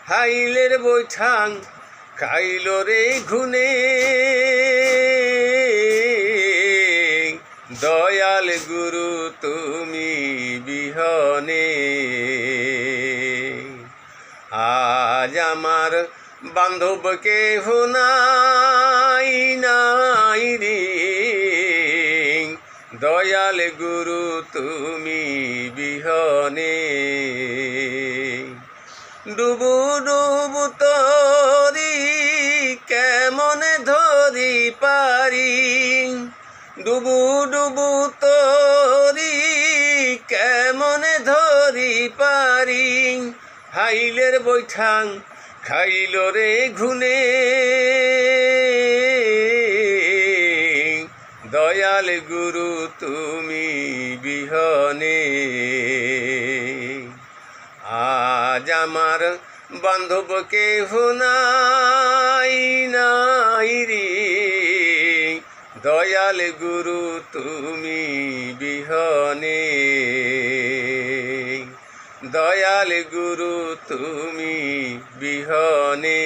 হাইলের বৈঠাং খাইল রে ঘুনে দয়াল গুরু তুমি বিহনে আজ আমার বান্ধবকে নাই নাই রে দয়াল গুরু তুমি বিহনে ডুবু ডুবু তরি কেমনে ধরি পারি ডুবু ডুবু তরি কেমনে ধরি পারি হাইলের বৈঠাং খাইল রে ঘুনে দয়াল গুরু তুমি বিহনে আজ আমার বান্ধবকে নাই নাই রে দয়াল গুরু তুমি বিহনে দয়াল গুরু তুমি বিহনে।